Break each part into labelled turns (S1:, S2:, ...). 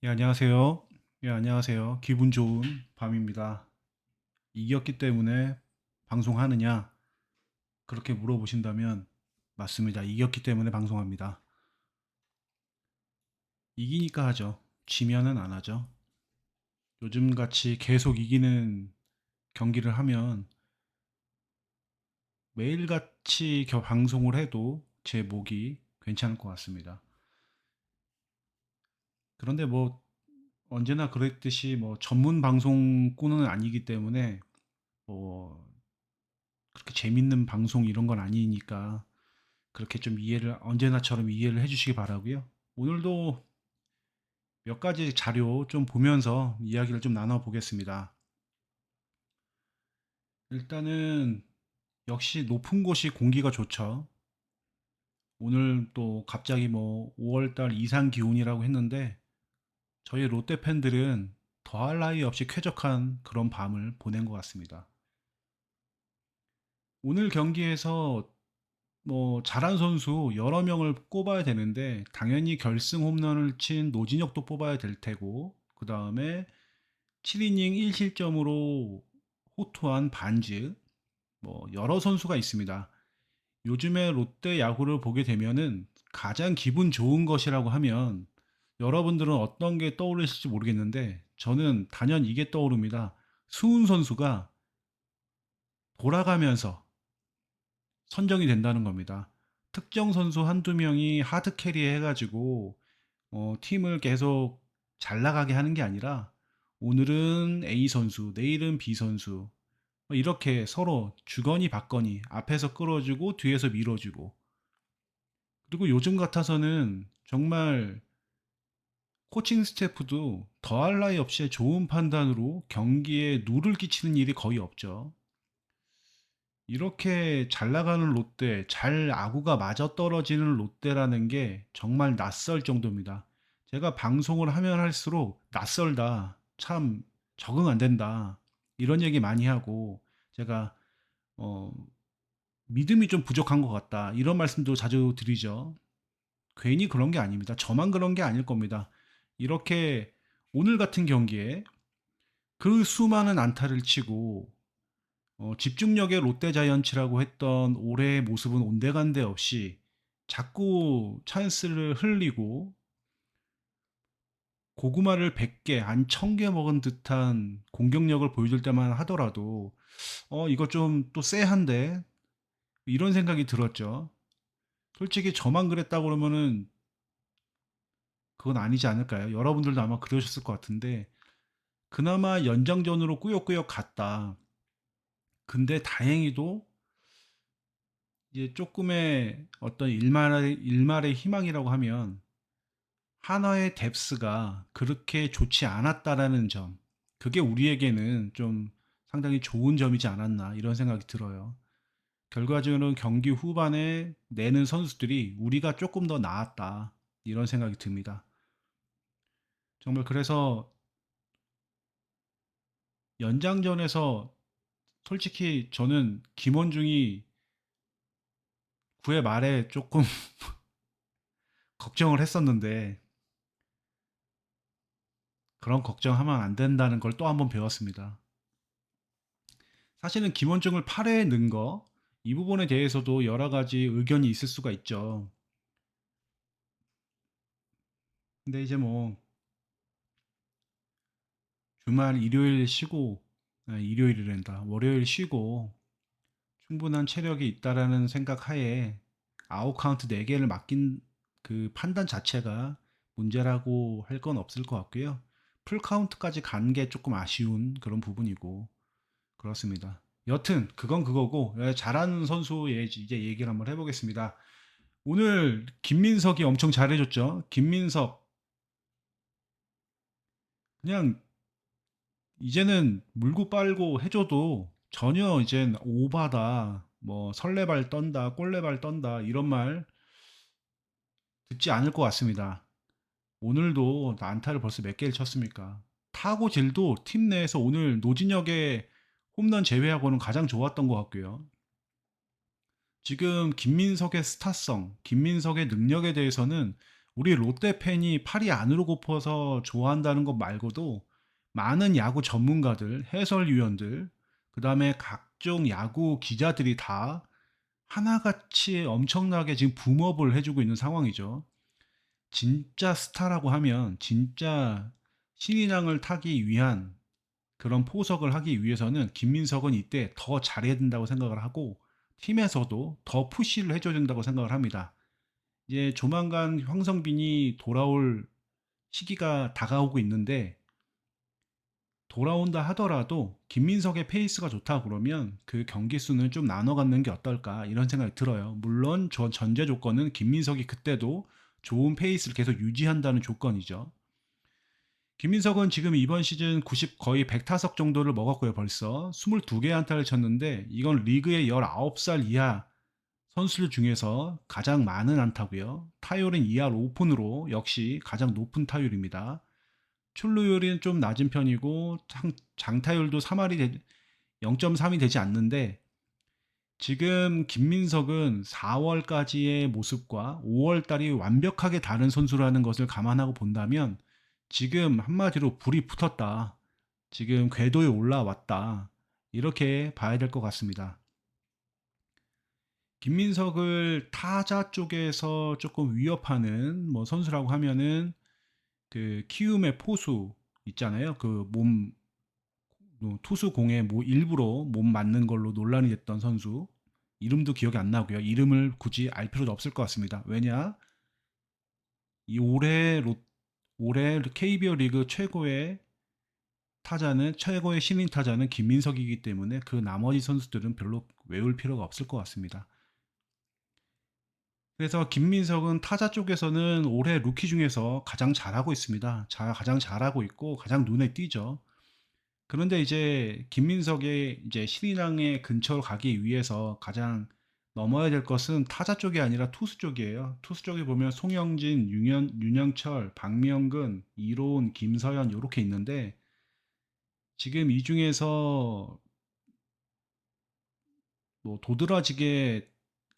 S1: 예, 안녕하세요. 예, 안녕하세요. 기분 좋은 밤입니다. 이겼기 때문에 방송하느냐? 그렇게 물어보신다면 맞습니다. 이겼기 때문에 방송합니다. 이기니까 하죠. 지면은 안 하죠. 요즘 같이 계속 이기는 경기를 하면 매일같이 방송을 해도 제 목이 괜찮을 것 같습니다. 그런데 뭐 언제나 그랬듯이 뭐 전문 방송꾼은 아니기 때문에 뭐 그렇게 재밌는 방송 이런 건 아니니까 그렇게 좀 이해를 언제나처럼 이해를 해주시기 바라고요. 오늘도 몇 가지 자료 좀 보면서 이야기를 좀 나눠보겠습니다. 일단은 역시 높은 곳이 공기가 좋죠. 오늘 또 갑자기 뭐 5월달 이상 기온이라고 했는데 저희 롯데 팬들은 더할 나위 없이 쾌적한 그런 밤을 보낸 것 같습니다. 오늘 경기에서 뭐 잘한 선수 여러 명을 꼽아야 되는데 당연히 결승 홈런을 친 노진혁도 뽑아야 될 테고 그 다음에 7이닝 1실점으로 호투한 반즈 뭐 여러 선수가 있습니다. 요즘에 롯데 야구를 보게 되면은 가장 기분 좋은 것이라고 하면 여러분들은 어떤 게 떠오르실지 모르겠는데 저는 단연 이게 떠오릅니다. 수훈 선수가 돌아가면서 선정이 된다는 겁니다. 특정 선수 한두 명이 하드 캐리 해가지고 팀을 계속 잘 나가게 하는 게 아니라 오늘은 A 선수, 내일은 B 선수 이렇게 서로 주거니 받거니 앞에서 끌어주고 뒤에서 밀어주고 그리고 요즘 같아서는 정말 코칭 스태프도 더할 나위 없이 좋은 판단으로 경기에 누를 끼치는 일이 거의 없죠. 이렇게 잘 나가는 롯데, 잘 아구가 맞아떨어지는 롯데라는 게 정말 낯설 정도입니다. 제가 방송을 하면 할수록 낯설다, 참 적응 안 된다, 이런 얘기 많이 하고, 제가, 어, 믿음이 좀 부족한 것 같다, 이런 말씀도 자주 드리죠. 괜히 그런 게 아닙니다. 저만 그런 게 아닐 겁니다. 이렇게 오늘 같은 경기에 그 수많은 안타를 치고 집중력의 롯데자이언츠라고 했던 올해의 모습은 온데간데 없이 자꾸 찬스를 흘리고 고구마를 100개, 한 1000개 먹은 듯한 공격력을 보여줄 때만 하더라도 이거 좀 또 쎄한데 이런 생각이 들었죠. 솔직히 저만 그랬다고 그러면은 그건 아니지 않을까요? 여러분들도 아마 그러셨을 것 같은데 그나마 연장전으로 꾸역꾸역 갔다. 근데 다행히도 이제 조금의 어떤 일말의 희망이라고 하면 한화의 뎁스가 그렇게 좋지 않았다라는 점. 그게 우리에게는 좀 상당히 좋은 점이지 않았나 이런 생각이 들어요. 결과적으로는 경기 후반에 내는 선수들이 우리가 조금 더 나았다 이런 생각이 듭니다. 정말 그래서 연장전에서 솔직히 저는 김원중이 9회 말에 조금 걱정을 했었는데 그런 걱정하면 안 된다는 걸 또 한 번 배웠습니다. 사실은 김원중을 8회에 넣은 거, 이 부분에 대해서도 여러 가지 의견이 있을 수가 있죠. 근데 이제 뭐 주말 일요일 쉬고, 일요일이란다. 월요일 쉬고 충분한 체력이 있다라는 생각 하에 아웃 카운트 4개를 맡긴 그 판단 자체가 문제라고 할 건 없을 것 같고요. 풀 카운트까지 간 게 조금 아쉬운 그런 부분이고 그렇습니다. 여튼 그건 그거고 잘하는 선수의 이제 얘기를 한번 해보겠습니다. 오늘 김민석이 엄청 잘해줬죠. 김민석 그냥 이제는 물고 빨고 해줘도 전혀 이젠 오바다 뭐 설레발 떤다 꼴레발 떤다 이런 말 듣지 않을 것 같습니다. 오늘도 안타를 벌써 몇 개를 쳤습니까? 타고 질도 팀 내에서 오늘 노진혁의 홈런 제외하고는 가장 좋았던 것 같고요. 지금 김민석의 스타성, 김민석의 능력에 대해서는 우리 롯데 팬이 팔이 안으로 굽어서 좋아한다는 것 말고도 많은 야구 전문가들, 해설위원들, 그 다음에 각종 야구 기자들이 다 하나같이 엄청나게 지금 붐업을 해주고 있는 상황이죠. 진짜 스타라고 하면 진짜 신인왕을 타기 위한 그런 포석을 하기 위해서는 김민석은 이때 더 잘해야 된다고 생각을 하고 팀에서도 더 푸시를 해줘야 된다고 생각을 합니다. 이제 조만간 황성빈이 돌아올 시기가 다가오고 있는데 돌아온다 하더라도 김민석의 페이스가 좋다 그러면 그 경기 수는 좀 나눠 갖는 게 어떨까 이런 생각이 들어요. 물론 저 전제 조건은 김민석이 그때도 좋은 페이스를 계속 유지한다는 조건이죠. 김민석은 지금 이번 시즌 90 거의 100타석 정도를 먹었고요. 벌써 22개 안타를 쳤는데 이건 리그의 19살 이하 선수들 중에서 가장 많은 안타고요. 타율은 2할 5푼으로 역시 가장 높은 타율입니다. 출루율은 좀 낮은 편이고 장타율도 3할이 0.3이 되지 않는데 지금 김민석은 4월까지의 모습과 5월 달이 완벽하게 다른 선수라는 것을 감안하고 본다면 지금 한마디로 불이 붙었다. 지금 궤도에 올라왔다. 이렇게 봐야 될 것 같습니다. 김민석을 타자 쪽에서 조금 위협하는 뭐 선수라고 하면은 그 키움의 포수 있잖아요. 그 몸 투수 공에 뭐 일부러 몸 맞는 걸로 논란이 됐던 선수 이름도 기억이 안 나고요. 이름을 굳이 알 필요도 없을 것 같습니다. 왜냐? 이 올해 KBO 리그 최고의 타자는 최고의 신인 타자는 김민석이기 때문에 그 나머지 선수들은 별로 외울 필요가 없을 것 같습니다. 그래서 김민석은 타자 쪽에서는 올해 루키 중에서 가장 잘하고 있습니다. 가장 잘하고 있고 가장 눈에 띄죠. 그런데 이제 김민석의 이제 신인왕의 근처로 가기 위해서 가장 넘어야 될 것은 타자 쪽이 아니라 투수 쪽이에요. 투수 쪽에 보면 송영진, 윤영철, 박명근, 이로운, 김서현 이렇게 있는데 지금 이 중에서 뭐 도드라지게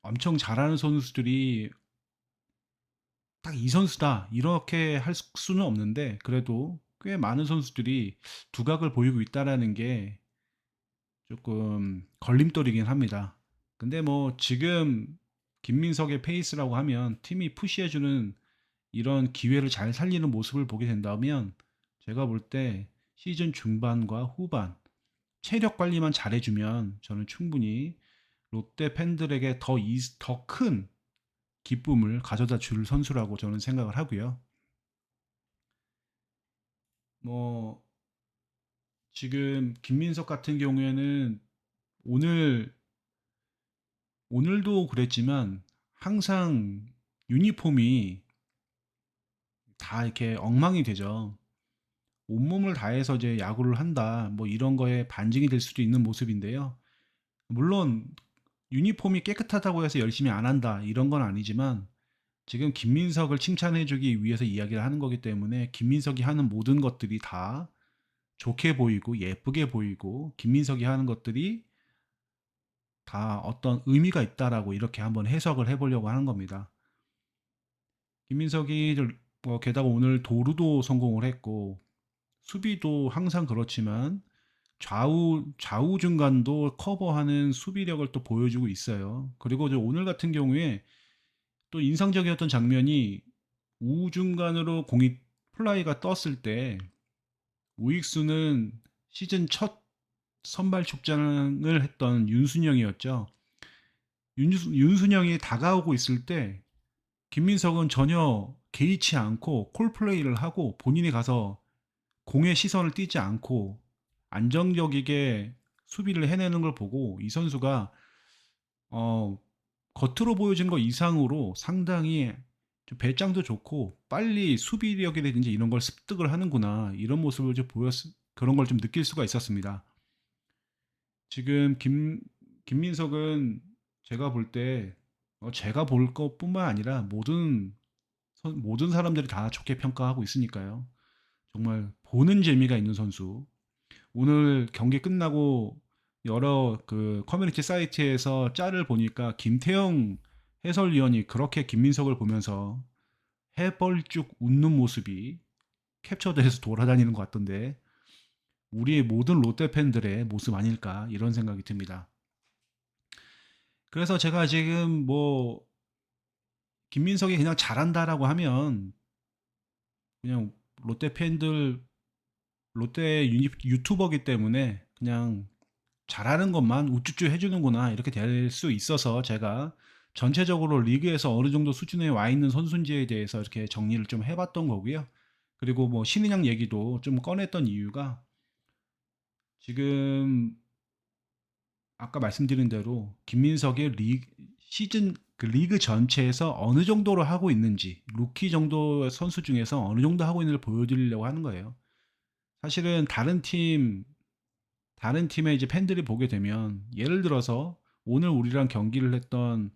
S1: 엄청 잘하는 선수들이 딱 이 선수다 이렇게 할 수는 없는데 그래도 꽤 많은 선수들이 두각을 보이고 있다라는 게 조금 걸림돌이긴 합니다. 근데 뭐 지금 김민석의 페이스라고 하면 팀이 푸시해주는 이런 기회를 잘 살리는 모습을 보게 된다면 제가 볼 때 시즌 중반과 후반 체력 관리만 잘해주면 저는 충분히 롯데 팬들에게 더 큰 기쁨을 가져다 줄 선수라고 저는 생각을 하고요. 뭐 지금 김민석 같은 경우에는 오늘 오늘도 그랬지만 항상 유니폼이 다 이렇게 엉망이 되죠. 온몸을 다해서 이제 야구를 한다. 뭐 이런 거에 반증이 될 수도 있는 모습인데요. 물론 유니폼이 깨끗하다고 해서 열심히 안 한다. 이런 건 아니지만 지금 김민석을 칭찬해주기 위해서 이야기를 하는 거기 때문에 김민석이 하는 모든 것들이 다 좋게 보이고 예쁘게 보이고 김민석이 하는 것들이 다 어떤 의미가 있다라고 이렇게 한번 해석을 해보려고 하는 겁니다. 김민석이 게다가 오늘 도루도 성공을 했고 수비도 항상 그렇지만 좌우 중간도 커버하는 수비력을 또 보여주고 있어요. 그리고 오늘 같은 경우에 또 인상적이었던 장면이 우중간으로 공이 플라이가 떴을 때 우익수는 시즌 첫 선발 출장을 했던 윤순영이었죠. 윤순영이 다가오고 있을 때 김민석은 전혀 개의치 않고 콜플레이를 하고 본인이 가서 공의 시선을 띄지 않고 안정적이게 수비를 해내는 걸 보고 이 선수가 어, 겉으로 보여진 것 이상으로 상당히 좀 배짱도 좋고 빨리 수비력이라든지 이런 걸 습득을 하는구나 이런 모습을 좀 그런 걸 좀 느낄 수가 있었습니다. 지금 김민석은 제가 볼 때 제가 볼 것뿐만 아니라 모든 사람들이 다 좋게 평가하고 있으니까요. 정말 보는 재미가 있는 선수. 오늘 경기 끝나고 여러 그 커뮤니티 사이트에서 짤을 보니까 김태형 해설위원이 그렇게 김민석을 보면서 해벌쭉 웃는 모습이 캡처돼서 돌아다니는 것 같던데 우리의 모든 롯데 팬들의 모습 아닐까 이런 생각이 듭니다. 그래서 제가 지금 뭐 김민석이 그냥 잘한다라고 하면 그냥 롯데 팬들 롯데 유튜버기 때문에 그냥 잘하는 것만 우쭈쭈 해주는구나 이렇게 될 수 있어서 제가 전체적으로 리그에서 어느 정도 수준에 와 있는 선수인지에 대해서 이렇게 정리를 좀 해봤던 거고요. 그리고 뭐 신인왕 얘기도 좀 꺼냈던 이유가 지금 아까 말씀드린 대로 김민석의 시즌 그 리그 전체에서 어느 정도로 하고 있는지 루키 정도 선수 중에서 어느 정도 하고 있는지를 보여드리려고 하는 거예요. 사실은 다른 팀의 이제 팬들이 보게 되면 예를 들어서 오늘 우리랑 경기를 했던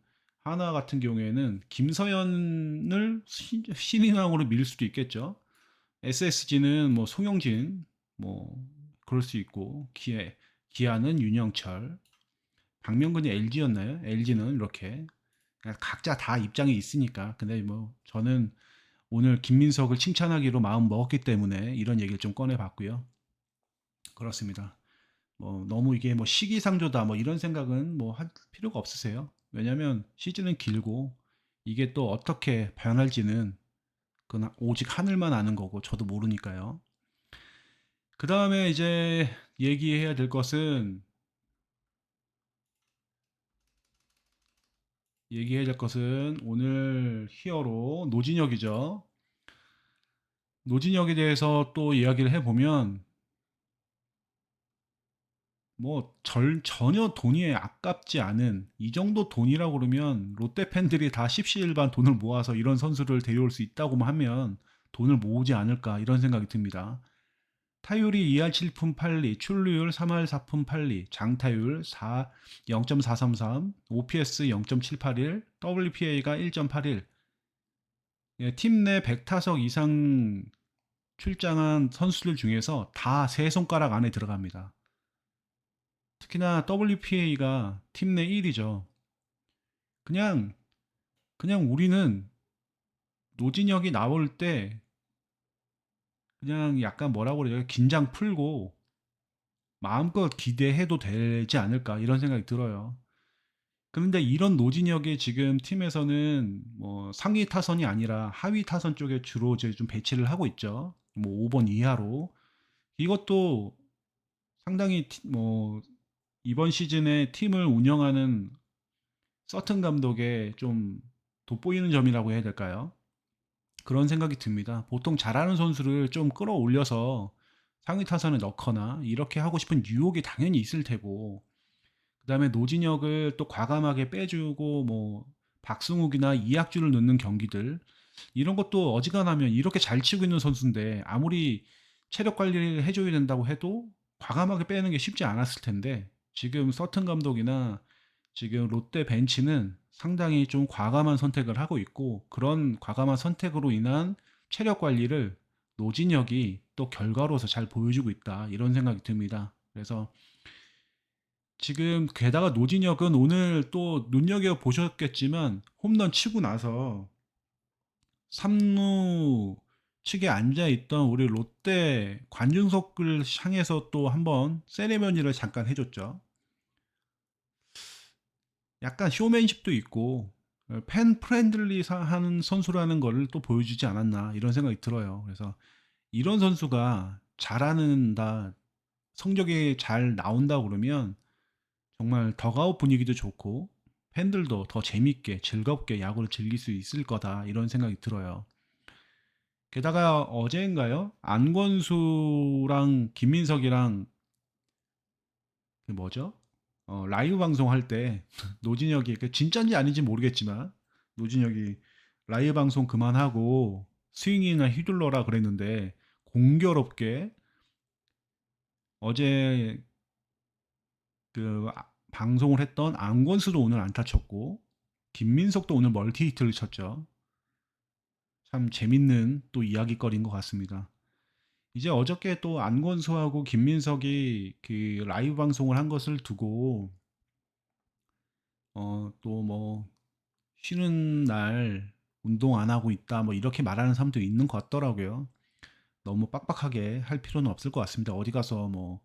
S1: 하나 같은 경우에는 김서현을 신인왕으로 밀 수도 있겠죠. SSG는 뭐 송영진 뭐 그럴 수 있고 기아는 윤영철, 박명근이 LG였나요? LG는 이렇게 각자 다 입장이 있으니까. 근데 뭐 저는 오늘 김민석을 칭찬하기로 마음 먹었기 때문에 이런 얘기를 좀 꺼내봤고요. 그렇습니다. 뭐 너무 이게 뭐 시기상조다 뭐 이런 생각은 뭐 할 필요가 없으세요. 왜냐면 시즌은 길고 이게 또 어떻게 변할지는 그건 오직 하늘만 아는 거고 저도 모르니까요. 그 다음에 이제 얘기해야 될 것은 오늘 히어로 노진혁이죠. 노진혁에 대해서 또 이야기를 해보면 뭐 전혀 돈이 아깝지 않은 이 정도 돈이라고 그러면 롯데 팬들이 다 십시일반 돈을 모아서 이런 선수를 데려올 수 있다고만 하면 돈을 모으지 않을까 이런 생각이 듭니다. 타율이 2할 7푼 8리, 출루율 3할 4푼 8리, 장타율 0.433, OPS 0.781, WPA가 1.81. 예, 팀 내 100타석 이상 출장한 선수들 중에서 다 세 손가락 안에 들어갑니다. 특히나 WPA가 팀 내 1위죠. 그냥 우리는 노진혁이 나올 때 그냥 약간 뭐라고 그래요? 긴장 풀고 마음껏 기대해도 되지 않을까 이런 생각이 들어요. 그런데 이런 노진혁이 지금 팀에서는 뭐 상위 타선이 아니라 하위 타선 쪽에 주로 이제 좀 배치를 하고 있죠. 뭐 5번 이하로. 이것도 상당히 뭐 이번 시즌에 팀을 운영하는 서튼 감독의 좀 돋보이는 점이라고 해야 될까요? 그런 생각이 듭니다. 보통 잘하는 선수를 좀 끌어올려서 상위 타선에 넣거나 이렇게 하고 싶은 유혹이 당연히 있을 테고, 그 다음에 노진혁을 또 과감하게 빼주고, 뭐, 박승욱이나 이학주를 넣는 경기들, 이런 것도 어지간하면 이렇게 잘 치고 있는 선수인데, 아무리 체력 관리를 해줘야 된다고 해도 과감하게 빼는 게 쉽지 않았을 텐데, 지금 서튼 감독이나 지금 롯데 벤치는 상당히 좀 과감한 선택을 하고 있고 그런 과감한 선택으로 인한 체력 관리를 노진혁이 또 결과로서 잘 보여주고 있다 이런 생각이 듭니다. 그래서 지금 게다가 노진혁은 오늘 또 눈여겨 보셨겠지만 홈런 치고 나서 3루 측에 앉아 있던 우리 롯데 관중석을 향해서 또 한번 세레머니를 잠깐 해줬죠. 약간 쇼맨십도 있고 팬 프렌들리 하는 선수라는 걸 또 보여주지 않았나 이런 생각이 들어요. 그래서 이런 선수가 잘하는다, 성적이 잘 나온다 그러면 정말 더가웃 분위기도 좋고 팬들도 더 재밌게 즐겁게 야구를 즐길 수 있을 거다 이런 생각이 들어요. 게다가 어제인가요? 안건수랑 김민석이랑 그 뭐죠? 라이브 방송할 때 노진혁이 그 진짜인지 아닌지 모르겠지만 노진혁이 라이브 방송 그만하고 스윙이나 휘둘러라 그랬는데 공교롭게 어제 방송을 했던 안건수도 오늘 안타 쳤고 김민석도 오늘 멀티 히트를 쳤죠. 참 재밌는 또 이야기거리인 것 같습니다. 이제 어저께 또 안건수하고 김민석이 그 라이브 방송을 한 것을 두고 또 뭐 쉬는 날 운동 안 하고 있다 뭐 이렇게 말하는 사람도 있는 것 같더라고요. 너무 빡빡하게 할 필요는 없을 것 같습니다. 어디 가서 뭐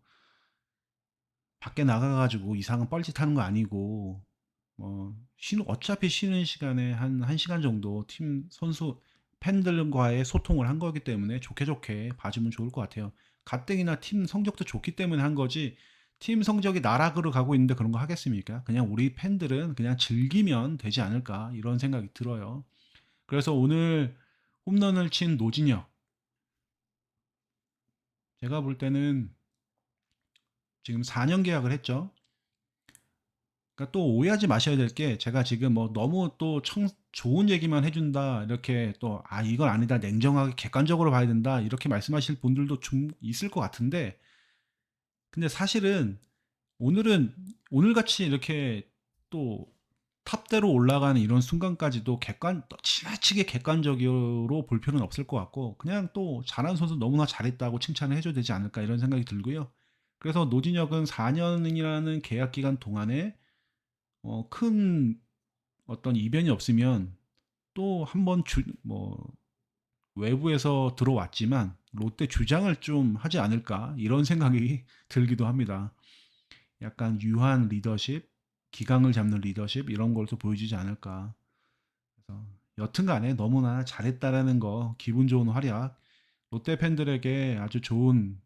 S1: 밖에 나가가지고 이상한 뻘짓하는 거 아니고 어차피 쉬는 시간에 한 1시간 정도 팀 선수 팬들과의 소통을 한 거기 때문에 좋게 좋게 봐주면 좋을 것 같아요. 가뜩이나 팀 성적도 좋기 때문에 한 거지 팀 성적이 나락으로 가고 있는데 그런 거 하겠습니까? 그냥 우리 팬들은 그냥 즐기면 되지 않을까 이런 생각이 들어요. 그래서 오늘 홈런을 친 노진혁 제가 볼 때는 지금 4년 계약을 했죠. 그러니까 또 오해하지 마셔야 될 게 제가 지금 뭐 너무 또 좋은 얘기만 해준다 이렇게 또 아 이건 아니다 냉정하게 객관적으로 봐야 된다 이렇게 말씀하실 분들도 좀 있을 것 같은데 근데 사실은 오늘은 오늘같이 이렇게 또 탑대로 올라가는 이런 순간까지도 지나치게 객관적으로 볼 필요는 없을 것 같고 그냥 또 잘하는 선수 너무나 잘했다고 칭찬을 해줘야 되지 않을까 이런 생각이 들고요. 그래서 노진혁은 4년이라는 계약 기간 동안에 큰 어떤 이변이 없으면 또 한번 외부에서 들어왔지만 롯데 주장을 좀 하지 않을까 이런 생각이 들기도 합니다. 약간 유한 리더십, 기강을 잡는 리더십 이런 걸 또 보여주지 않을까. 그래서 여튼간에 너무나 잘했다라는 거 기분 좋은 활약 롯데 팬들에게 아주 좋은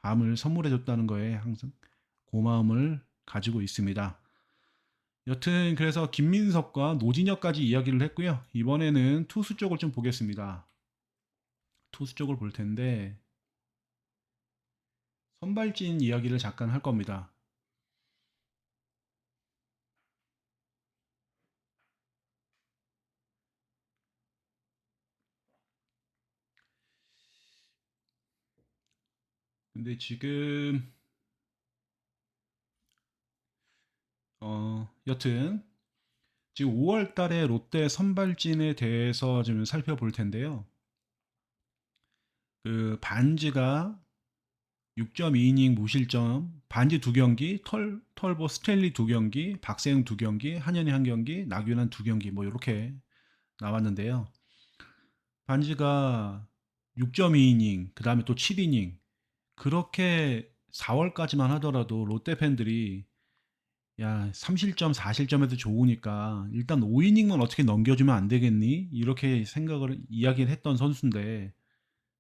S1: 밤을 선물해 줬다는 거에 항상 고마움을 가지고 있습니다. 여튼 그래서 김민석과 노진혁까지 이야기를 했고요. 이번에는 투수 쪽을 좀 보겠습니다. 투수 쪽을 볼 텐데 선발진 이야기를 잠깐 할 겁니다. 근데 지금 여튼 지금 5월 달에 롯데 선발진에 대해서 좀 살펴볼 텐데요. 그 반지가 6.2이닝 무실점, 반지 2경기, 털보 스탠리 2경기, 박세웅 2경기, 한현희 1경기, 나균환 2경기 뭐 이렇게 나왔는데요. 반지가 6.2이닝, 그 다음에 또 7이닝 그렇게 4월까지만 하더라도 롯데 팬들이 야 3실점 4실점에도 좋으니까 일단 5이닝만 어떻게 넘겨주면 안 되겠니? 이렇게 생각을 이야기를 했던 선수인데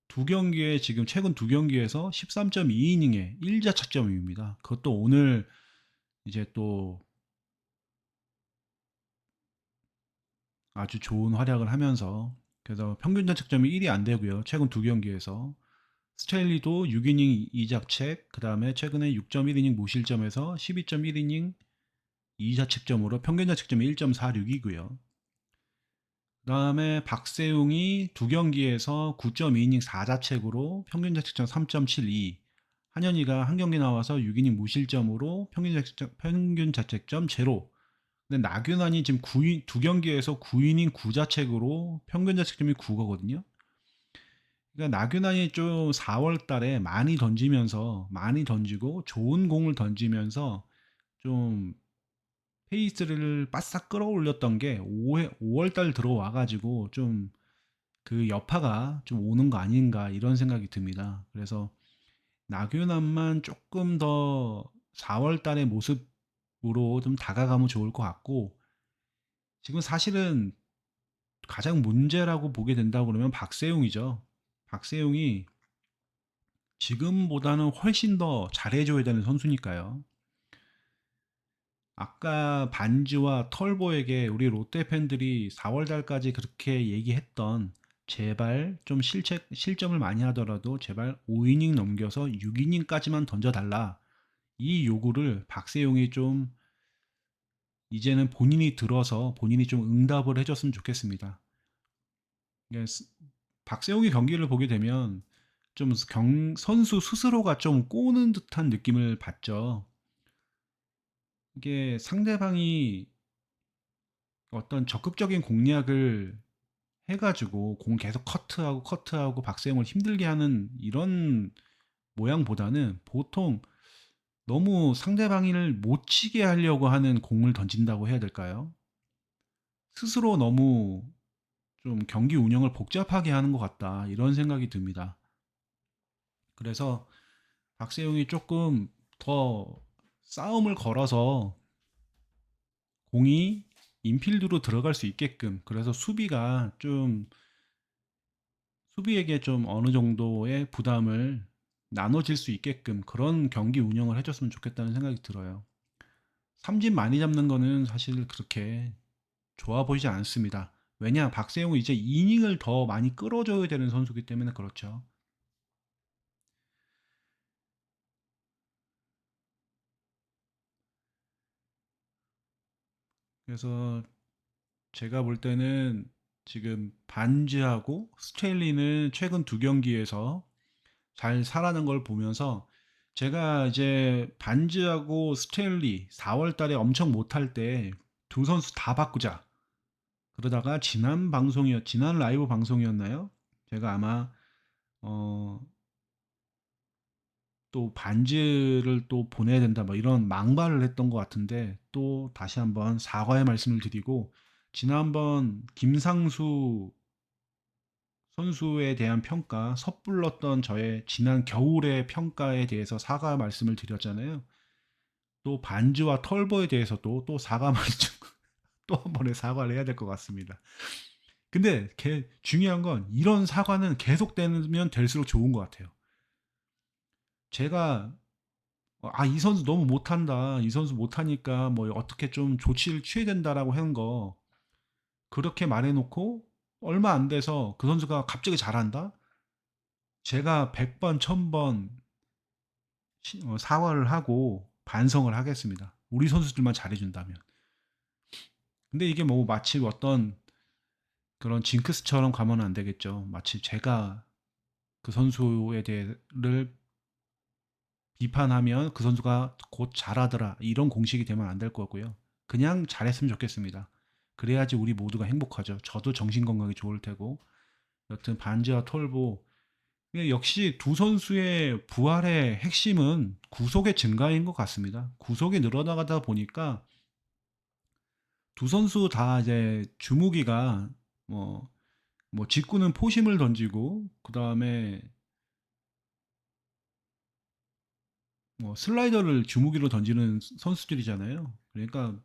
S1: 두 경기에 지금 최근 두 경기에서 13.2이닝에 1자책점입니다. 그것도 오늘 이제 또 아주 좋은 활약을 하면서 그래서 평균 자책점이 1이 안 되고요. 최근 두 경기에서 스트레일리도 6이닝 2자책, 그 다음에 최근에 6.1이닝 무실점에서 12.1이닝 2자책점으로 평균 자책점이 1.46이고요. 그 다음에 박세웅이 두 경기에서 9.2이닝 4자책으로 평균 자책점 3.72. 한현희가 한 경기 나와서 6이닝 무실점으로 평균 자책점 제로. 근데 나균환이 지금 두 경기에서 9이닝 9자책으로 평균 자책점이 9거든요. 그러니까 나균환이 좀 4월 달에 많이 던지고 좋은 공을 던지면서 좀 페이스를 바싹 끌어올렸던 게 5월 달 들어와가지고 좀 그 여파가 좀 오는 거 아닌가 이런 생각이 듭니다. 그래서 나균안만 조금 더 4월 달의 모습으로 좀 다가가면 좋을 것 같고 지금 사실은 가장 문제라고 보게 된다고 그러면 박세웅이죠. 박세웅이 지금보다는 훨씬 더 잘해줘야 되는 선수니까요. 아까 반지와 털보에게 우리 롯데 팬들이 4월 달까지 그렇게 얘기했던 제발 좀 실점을 많이 하더라도 제발 5이닝 넘겨서 6이닝까지만 던져달라. 이 요구를 박세용이 좀 이제는 본인이 들어서 본인이 좀 응답을 해줬으면 좋겠습니다. 이게 박세용이 경기를 보게 되면 좀 선수 스스로가 좀 꼬는 듯한 느낌을 받죠. 이게 상대방이 어떤 적극적인 공략을 해가지고 공 계속 커트하고 박세웅을 힘들게 하는 이런 모양보다는 보통 너무 상대방을 못 치게 하려고 하는 공을 던진다고 해야 될까요? 스스로 너무 좀 경기 운영을 복잡하게 하는 것 같다. 이런 생각이 듭니다. 그래서 박세용이 조금 더 싸움을 걸어서 공이 인필드로 들어갈 수 있게끔, 그래서 수비에게 좀 어느 정도의 부담을 나눠질 수 있게끔 그런 경기 운영을 해줬으면 좋겠다는 생각이 들어요. 삼진 많이 잡는 거는 사실 그렇게 좋아 보이지 않습니다. 왜냐, 박세용은 이제 이닝을 더 많이 끌어줘야 되는 선수이기 때문에 그렇죠. 그래서 제가 볼 때는 지금 반지하고 스트레일리는 최근 두 경기에서 잘 살아난 걸 보면서, 제가 이제 반지하고 스탠리 4월 달에 엄청 못할 때 두 선수 다 바꾸자. 그러다가 지난 라이브 방송이었나요? 제가 아마 어, 또 반지를 또 보내야 된다 뭐 이런 망발을 했던 것 같은데, 또 다시 한번 사과의 말씀을 드리고, 지난번 김상수 선수에 대한 평가, 섣불렀던 저의 지난 겨울의 평가에 대해서 사과 말씀을 드렸잖아요. 또 반지와 털보에 대해서도 또 사과 말씀, 또 한 번의 사과를 해야 될 것 같습니다. 근데 중요한 건 이런 사과는 계속되면 될수록 좋은 것 같아요. 제가 이 선수 너무 못한다, 이 선수 못하니까 뭐 어떻게 좀 조치를 취해야 된다라고 하는 거 그렇게 말해놓고 얼마 안 돼서 그 선수가 갑자기 잘한다? 제가 100번, 1000번 사과를 하고 반성을 하겠습니다. 우리 선수들만 잘해준다면. 근데 이게 뭐 마치 어떤 그런 징크스처럼 가면 안 되겠죠. 마치 제가 그 선수에 대해를 비판하면 그 선수가 곧 잘하더라, 이런 공식이 되면 안 될 거고요. 그냥 잘했으면 좋겠습니다. 그래야지 우리 모두가 행복하죠. 저도 정신 건강이 좋을 테고. 여튼 반지와 톨보, 역시 두 선수의 부활의 핵심은 구속의 증가인 것 같습니다. 구속이 늘어나가다 보니까 두 선수 다 이제 주무기가 뭐, 직구는 포심을 던지고, 그 다음에 슬라이더를 주무기로 던지는 선수들이잖아요. 그러니까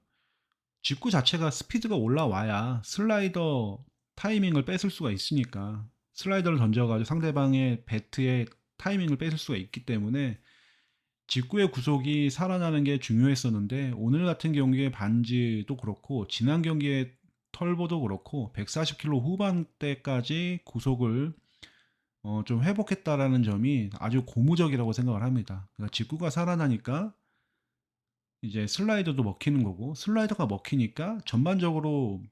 S1: 직구 자체가 스피드가 올라와야 슬라이더 타이밍을 뺏을 수가 있으니까, 슬라이더를 던져가지고 상대방의 배트의 타이밍을 뺏을 수가 있기 때문에 직구의 구속이 살아나는 게 중요했었는데, 오늘 같은 경기에 반지도 그렇고 지난 경기에 털보도 그렇고 140km 후반대까지 구속을 좀 회복했다라는 점이 아주 고무적이라고 생각을 합니다. 그러니까 직구가 살아나니까 이제 슬라이더도 먹히는 거고, 슬라이더가 먹히니까 전반적으로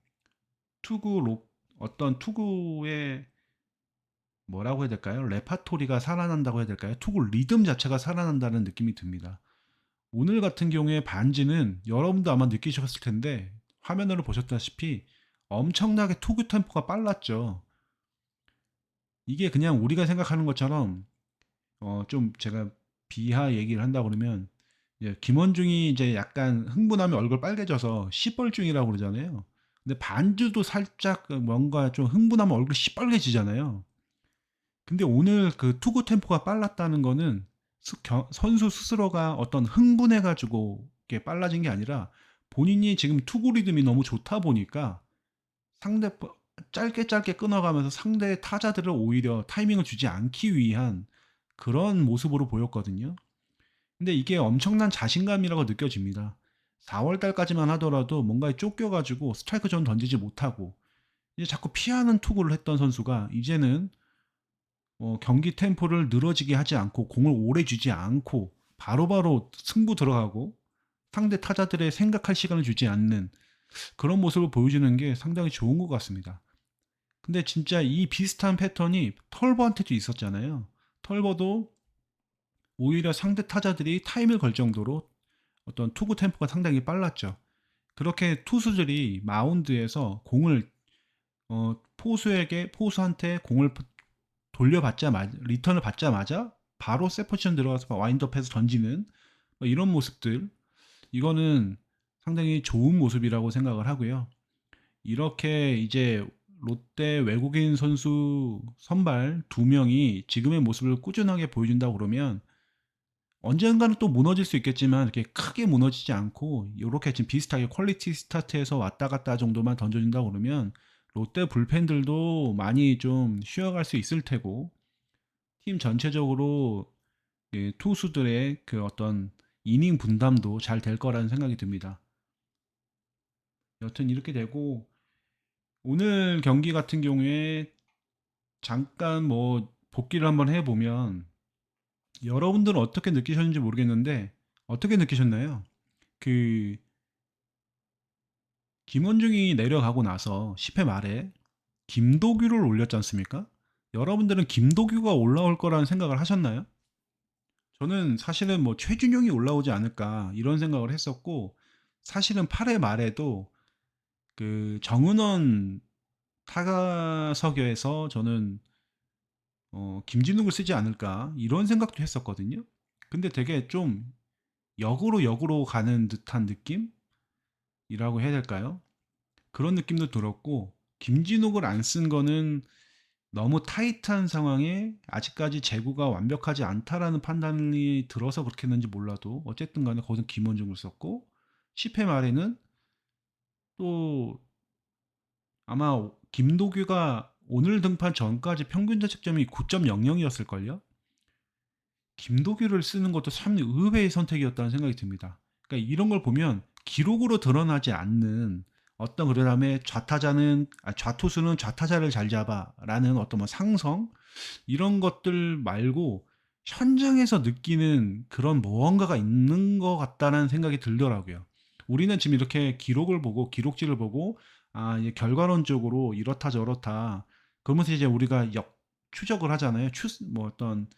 S1: 투구 어떤 투구의 뭐라고 해야 될까요? 레파토리가 살아난다고 해야 될까요? 투구 리듬 자체가 살아난다는 느낌이 듭니다. 오늘 같은 경우에 반지는 여러분도 아마 느끼셨을 텐데, 화면으로 보셨다시피 엄청나게 투구 템포가 빨랐죠. 이게 그냥 우리가 생각하는 것처럼 좀 제가 비하 얘기를 한다 그러면, 이제 김원중이 이제 약간 흥분하면 얼굴 빨개져서 시뻘중이라고 그러잖아요. 근데 반주도 살짝 뭔가 좀 흥분하면 얼굴이 시뻘개지잖아요. 근데 오늘 그 투구 템포가 빨랐다는 거는 선수 스스로가 어떤 흥분해가지고 이게 빨라진 게 아니라, 본인이 지금 투구 리듬이 너무 좋다 보니까 상대 짧게 짧게 끊어가면서 상대 타자들을 오히려 타이밍을 주지 않기 위한 그런 모습으로 보였거든요. 근데 이게 엄청난 자신감이라고 느껴집니다. 4월 달까지만 하더라도 뭔가에 쫓겨가지고 스트라이크 존 던지지 못하고 이제 자꾸 피하는 투구를 했던 선수가, 이제는 경기 템포를 늘어지게 하지 않고 공을 오래 주지 않고 바로바로 승부 들어가고 상대 타자들의 생각할 시간을 주지 않는 그런 모습을 보여주는 게 상당히 좋은 것 같습니다. 근데 진짜 이 비슷한 패턴이 털버한테도 있었잖아요. 털버도 오히려 상대 타자들이 타임을 걸 정도로 어떤 투구 템포가 상당히 빨랐죠. 그렇게 투수들이 마운드에서 공을 포수한테 공을 돌려받자마자, 리턴을 받자마자 바로 세 포지션 들어가서 와인드업해서 던지는 이런 모습들, 이거는 상당히 좋은 모습이라고 생각을 하고요. 이렇게 이제 롯데 외국인 선수 선발 두 명이 지금의 모습을 꾸준하게 보여준다고 그러면 언젠가는 또 무너질 수 있겠지만 이렇게 크게 무너지지 않고 이렇게 지금 비슷하게 퀄리티 스타트에서 왔다 갔다 정도만 던져준다고 그러면 롯데 불펜들도 많이 좀 쉬어갈 수 있을 테고 팀 전체적으로 투수들의 그 어떤 이닝 분담도 잘 될 거라는 생각이 듭니다. 여튼 이렇게 되고 오늘 경기 같은 경우에 잠깐 뭐 복귀를 한번 해보면 여러분들은 어떻게 느끼셨는지 모르겠는데 어떻게 느끼셨나요? 그 김원중이 내려가고 나서 10회 말에 김도규를 올렸지 않습니까? 여러분들은 김도규가 올라올 거라는 생각을 하셨나요? 저는 사실은 뭐 최준용이 올라오지 않을까 이런 생각을 했었고 사실은 8회 말에도 그 정은원 타가석에서 저는 김진욱을 쓰지 않을까 이런 생각도 했었거든요. 근데 되게 좀 역으로 가는 듯한 느낌이라고 해야 될까요? 그런 느낌도 들었고 김진욱을 안 쓴 거는 너무 타이트한 상황에 아직까지 제구가 완벽하지 않다라는 판단이 들어서 그렇게 했는지 몰라도 어쨌든 간에 거기서 김원중을 썼고 10회 말에는 또 아마 김도규가 오늘 등판 전까지 평균 자책점이 9.00이었을걸요? 김도규를 쓰는 것도 참 의외의 선택이었다는 생각이 듭니다. 그러니까 이런 걸 보면 기록으로 드러나지 않는 어떤 그다음에 좌투수는 좌타자를 잘 잡아라는 어떤 뭐 상성 이런 것들 말고 현장에서 느끼는 그런 무언가가 있는 것 같다는 생각이 들더라고요. 우리는 지금 이렇게 기록을 보고 기록지를 보고 이제 결과론적으로 이렇다 저렇다 그러면서 이제 우리가 추적을 하잖아요. 뭐 어떤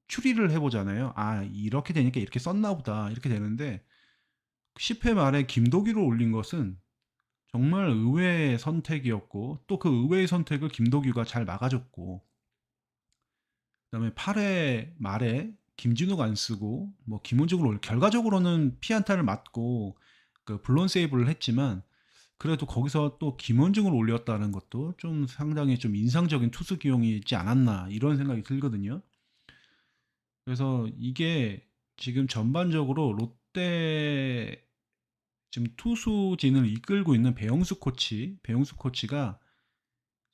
S1: 추리를 해보잖아요. 이렇게 되니까 이렇게 썼나 보다. 이렇게 되는데 10회 말에 김도기를 올린 것은 정말 의외의 선택이었고 또 그 의외의 선택을 김도규가 잘 막아줬고 그다음에 8회 말에 김진욱 안 쓰고 뭐 김은중을 결과적으로는 피안타를 맞고 그 블론 세이브를 했지만 그래도 거기서 또 김원중을 올렸다는 것도 좀 상당히 좀 인상적인 투수 기용이지 않았나 이런 생각이 들거든요. 그래서 이게 지금 전반적으로 롯데 지금 투수진을 이끌고 있는 배영수 코치가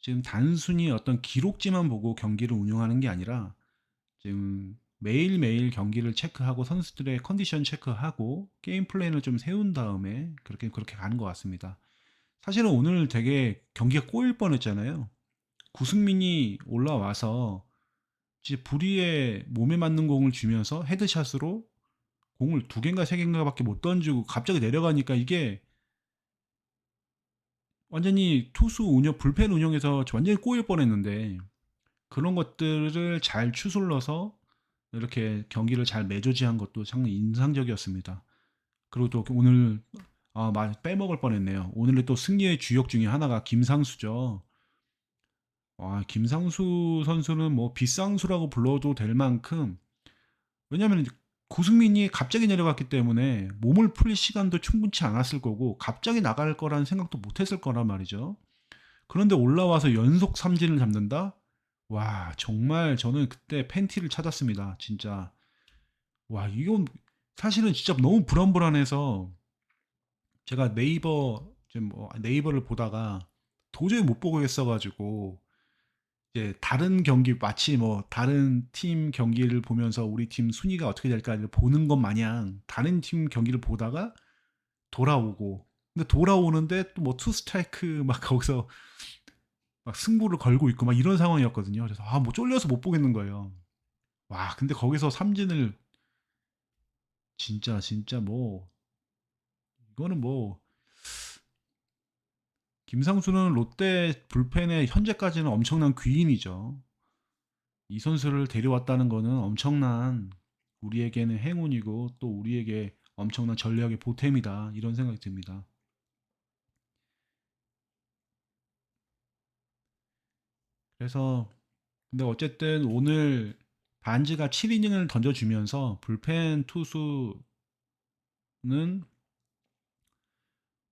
S1: 지금 단순히 어떤 기록지만 보고 경기를 운영하는 게 아니라 지금 매일매일 경기를 체크하고 선수들의 컨디션 체크하고 게임 플랜을 좀 세운 다음에 그렇게 가는 것 같습니다. 사실은 오늘 되게 경기가 꼬일 뻔했잖아요. 구승민이 올라와서 이제 불의의 몸에 맞는 공을 주면서 헤드샷으로 공을 두 개인가 세 개인가밖에 못 던지고 갑자기 내려가니까 이게 완전히 투수 운영 불펜 운영에서 완전히 꼬일 뻔했는데 그런 것들을 잘 추슬러서 이렇게 경기를 잘 매조지한 것도 상당히 인상적이었습니다. 그리고 또 오늘 빼먹을 뻔했네요. 오늘의 또 승리의 주역 중에 하나가 김상수죠. 김상수 선수는 뭐 빗상수라고 불러도 될 만큼 왜냐하면 구승민이 갑자기 내려갔기 때문에 몸을 풀릴 시간도 충분치 않았을 거고 갑자기 나갈 거라는 생각도 못 했을 거란 말이죠. 그런데 올라와서 연속 삼진을 잡는다? 와, 정말 저는 그때 팬티를 찾았습니다. 진짜. 와, 이건 사실은 진짜 너무 불안불안해서 제가 지금 뭐 네이버를 보다가 도저히 못 보겠어가지고 이제 다른 경기 마치 뭐 다른 팀 경기를 보면서 우리 팀 순위가 어떻게 될까를 보는 것 마냥 다른 팀 경기를 보다가 돌아오고 근데 돌아오는데 또 뭐 투 스트라이크 막 거기서 막 승부를 걸고 있고 막 이런 상황이었거든요. 그래서 뭐 쫄려서 못 보겠는 거예요. 와, 근데 거기서 삼진을 진짜 뭐 이거는 뭐 김상수는 롯데 불펜의 현재까지는 엄청난 귀인이죠. 이 선수를 데려왔다는 거는 엄청난 우리에게는 행운이고 또 우리에게 엄청난 전략의 보탬이다 이런 생각이 듭니다. 그래서 근데 어쨌든 오늘 반지가 7이닝을 던져주면서 불펜 투수는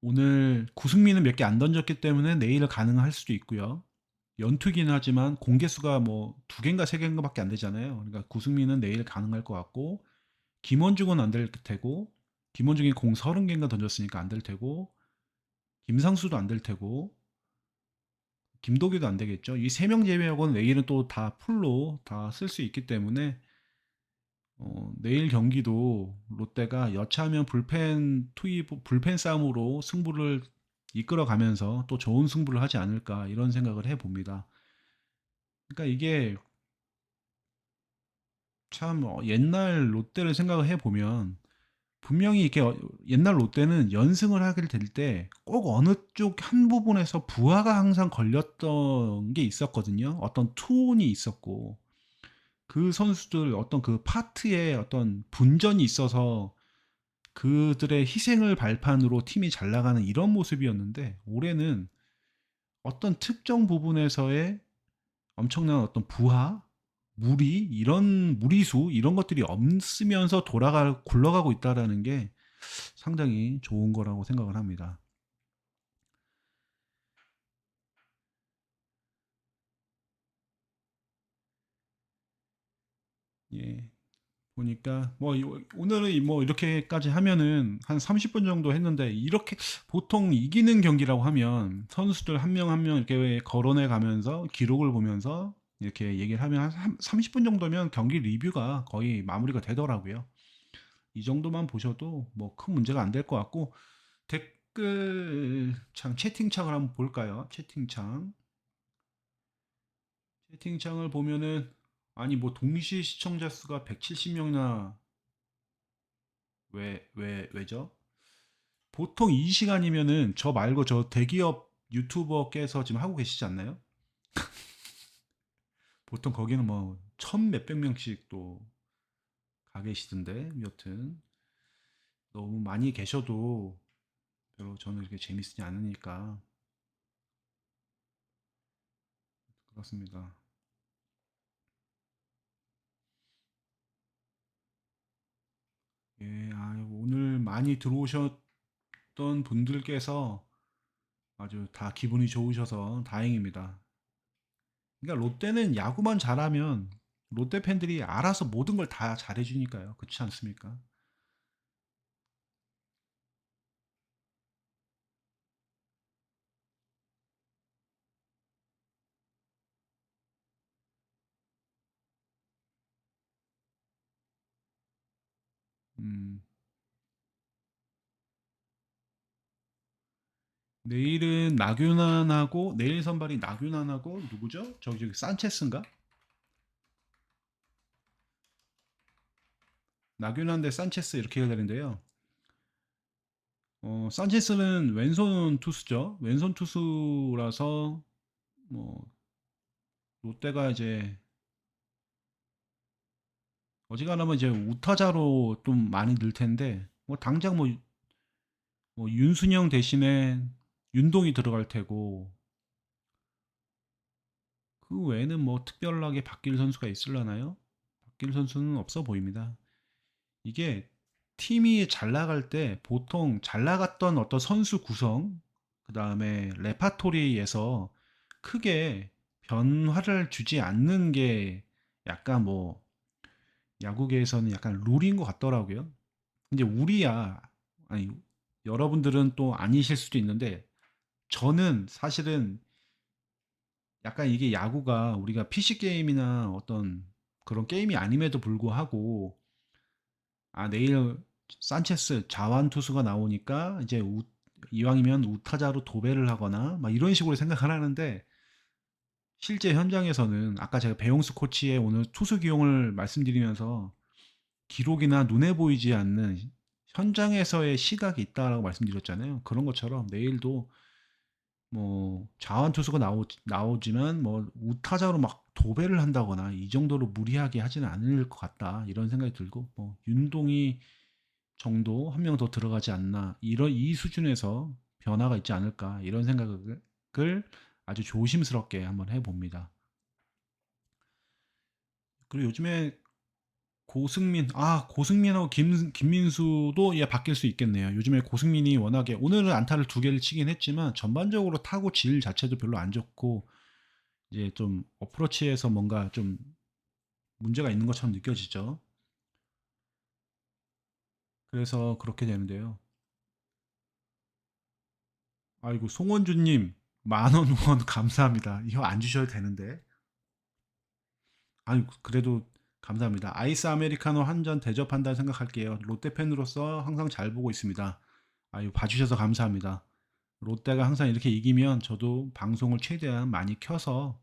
S1: 오늘 구승민은 몇 개 안 던졌기 때문에 내일 가능할 수도 있고요. 연투긴 하지만 공개수가 뭐 두 개인가 세 개인가밖에 안 되잖아요. 그러니까 구승민은 내일 가능할 것 같고 김원중은 안 될 테고 김원중이 공 30개인가 던졌으니까 안 될 테고 김상수도 안 될 테고 김도규도 안 되겠죠. 이 세 명 제외하고는 내일은 또 다 풀로 다 쓸 수 있기 때문에 내일 경기도 롯데가 여차하면 불펜 투입 불펜 싸움으로 승부를 이끌어가면서 또 좋은 승부를 하지 않을까 이런 생각을 해봅니다. 그러니까 이게 참 옛날 롯데를 생각을 해보면 분명히 이렇게 옛날 롯데는 연승을 하게 될 때 꼭 어느 쪽 한 부분에서 부하가 항상 걸렸던 게 있었거든요. 어떤 투혼이 있었고 그 선수들 어떤 그 파트에 어떤 분전이 있어서 그들의 희생을 발판으로 팀이 잘 나가는 이런 모습이었는데 올해는 어떤 특정 부분에서의 엄청난 어떤 부하, 무리 이런 무리수 이런 것들이 없으면서 돌아가 굴러가고 있다라는 게 상당히 좋은 거라고 생각을 합니다. 예. 보니까 뭐 오늘은 뭐 이렇게까지 하면은 한 30분 정도 했는데 이렇게 보통 이기는 경기라고 하면 선수들 한 명 한 명 이렇게 거론해 가면서 기록을 보면서 이렇게 얘기를 하면 한 30분 정도면 경기 리뷰가 거의 마무리가 되더라고요. 이 정도만 보셔도 뭐 큰 문제가 안 될 것 같고 댓글 창 채팅창을 한번 볼까요? 채팅창을 보면은 아니 뭐 동시 시청자 수가 170명이나 왜죠? 보통 이 시간이면은 저 말고 저 대기업 유튜버께서 지금 하고 계시지 않나요? 보통 거기는 뭐 천 몇백 명씩 또 가 계시던데 여튼 너무 많이 계셔도 별로 저는 이렇게 재밌지 않으니까 그렇습니다. 예, 오늘 많이 들어오셨던 분들께서 아주 다 기분이 좋으셔서 다행입니다. 그러니까 롯데는 야구만 잘하면 롯데 팬들이 알아서 모든 걸 다 잘해주니까요. 그렇지 않습니까? 음, 내일은 나균안하고 내일 선발이 나균안하고 누구죠? 저기 산체스인가? 나균안 대 산체스 이렇게 해야 되는데요. 산체스는 왼손 투수죠. 왼손 투수라서 뭐 롯데가 이제 어지간하면 이제 우타자로 좀 많이 늘 텐데 뭐 당장 뭐 윤순영 대신에 윤동이 들어갈 테고 그 외에는 뭐 특별하게 바뀔 선수가 있을라나요? 바뀔 선수는 없어 보입니다. 이게 팀이 잘 나갈 때 보통 잘 나갔던 어떤 선수 구성, 그 다음에 레파토리에서 크게 변화를 주지 않는 게 약간 뭐 야구계에서는 약간 룰인 것 같더라고요. 이제 우리야, 아니, 여러분들은 또 아니실 수도 있는데 저는 사실은 약간 이게 야구가 우리가 PC 게임이나 어떤 그런 게임이 아님에도 불구하고 내일 산체스 자완 투수가 나오니까 이제 이왕이면 우타자로 도배를 하거나 막 이런 식으로 생각을 하는데 실제 현장에서는 아까 제가 배용수 코치의 오늘 투수 기용을 말씀드리면서 기록이나 눈에 보이지 않는 현장에서의 시각이 있다라고 말씀드렸잖아요. 그런 것처럼 내일도 뭐 자완 투수가 나오지만 뭐 우타자로 막 도배를 한다거나 이 정도로 무리하게 하지는 않을 것 같다 이런 생각이 들고 뭐 윤동이 정도 한 명 더 들어가지 않나 이런 이 수준에서 변화가 있지 않을까 이런 생각을 아주 조심스럽게 한번 해봅니다. 그리고 요즘에 고승민하고 김민수도 예, 바뀔 수 있겠네요. 요즘에 고승민이 워낙에 오늘은 안타를 두 개를 치긴 했지만 전반적으로 타구 질 자체도 별로 안 좋고 이제 좀 어프로치에서 뭔가 좀 문제가 있는 것처럼 느껴지죠. 그래서 그렇게 되는데요. 아이고 송원주님 만원 후원 감사합니다. 이거 안 주셔도 되는데. 아니 그래도 감사합니다. 아이스 아메리카노 한 잔 대접한다 생각할게요. 롯데 팬으로서 항상 잘 보고 있습니다. 아유 봐주셔서 감사합니다. 롯데가 항상 이렇게 이기면 저도 방송을 최대한 많이 켜서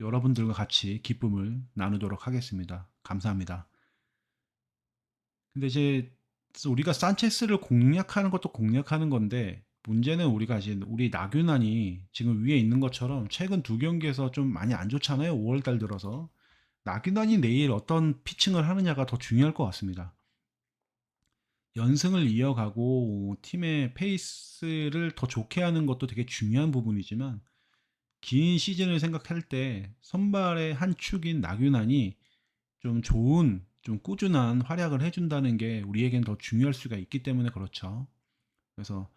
S1: 여러분들과 같이 기쁨을 나누도록 하겠습니다. 감사합니다. 근데 이제 우리가 산체스를 공략하는 것도 공략하는 건데 문제는 우리가 이제 우리 나균안이 지금 위에 있는 것처럼 최근 두 경기에서 좀 많이 안 좋잖아요. 5월 달 들어서. 나균안이 내일 어떤 피칭을 하느냐가 더 중요할 것 같습니다. 연승을 이어가고 팀의 페이스를 더 좋게 하는 것도 되게 중요한 부분이지만 긴 시즌을 생각할 때 선발의 한 축인 나균안이 좀 좋은 좀 꾸준한 활약을 해준다는 게 우리에겐 더 중요할 수가 있기 때문에 그렇죠. 그래서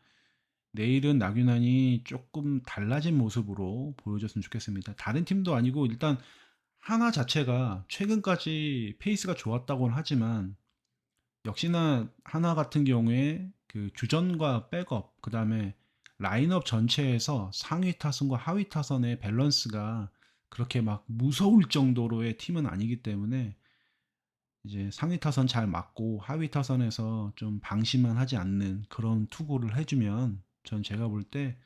S1: 내일은 나균안이 조금 달라진 모습으로 보여줬으면 좋겠습니다. 다른 팀도 아니고 일단 하나 자체가 최근까지 페이스가 좋았다고는 하지만 역시나 하나 같은 경우에 그 주전과 백업, 그 다음에 라인업 전체에서 상위 타선과 하위 타선의 밸런스가 그렇게 막 무서울 정도로의 팀은 아니기 때문에 이제 상위 타선 잘 맞고 하위 타선에서 좀 방심만 하지 않는 그런 투구를 해주면 전 제가 볼 때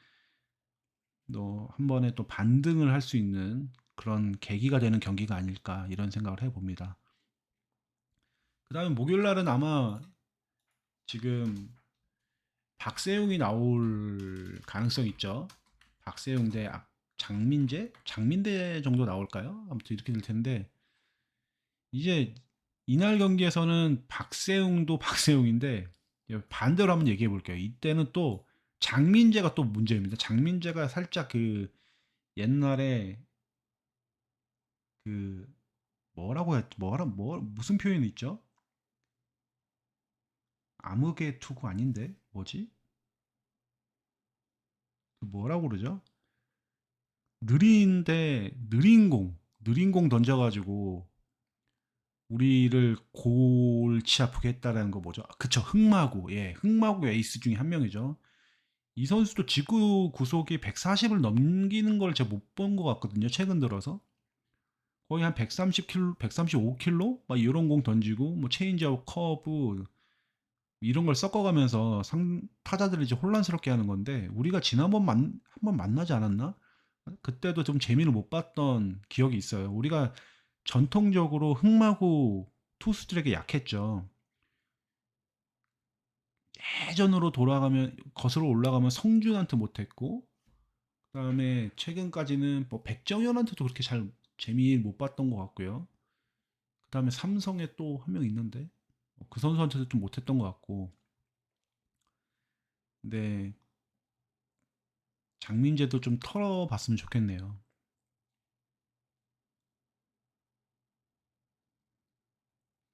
S1: 너 한 번에 또 반등을 할 수 있는 그런 계기가 되는 경기가 아닐까 이런 생각을 해봅니다. 그 다음에 목요일 날은 아마 지금 박세웅이 나올 가능성 있죠. 박세웅 대 장민재? 장민대 정도 나올까요? 아무튼 이렇게 될 텐데 이제 이날 경기에서는 박세웅도 박세웅인데 반대로 한번 얘기해 볼게요. 이때는 또 장민재가 또 문제입니다. 장민재가 살짝 그 옛날에 그 뭐라고 했 뭐라 뭐 무슨 표현이 있죠? 암흑의 투구 아닌데 뭐지? 그 뭐라고 그러죠? 느린 공 던져가지고 우리를 골치 아프게 했다라는 거 뭐죠? 그쵸, 흑마구. 예, 흑마구 에이스 중에 한 명이죠. 이 선수도 직구 구속이 140을 넘기는 걸 제가 못 본 것 같거든요. 최근 들어서 거의 한 130킬로, 135킬로 막 이런 공 던지고 뭐 체인지아웃, 커브 이런 걸 섞어가면서 타자들을 이제 혼란스럽게 하는 건데 우리가 지난번 한번 만나지 않았나? 그때도 좀 재미를 못 봤던 기억이 있어요. 우리가 전통적으로 흑마구 투수들에게 약했죠. 예전으로 돌아가면 거슬러 올라가면 성준한테 못했고 그다음에 최근까지는 뭐 백정현한테도 그렇게 잘 재미 못 봤던 것 같고요. 그다음에 삼성에 또 한 명 있는데 그 선수한테도 좀 못했던 것 같고 근데 장민재도 좀 털어봤으면 좋겠네요.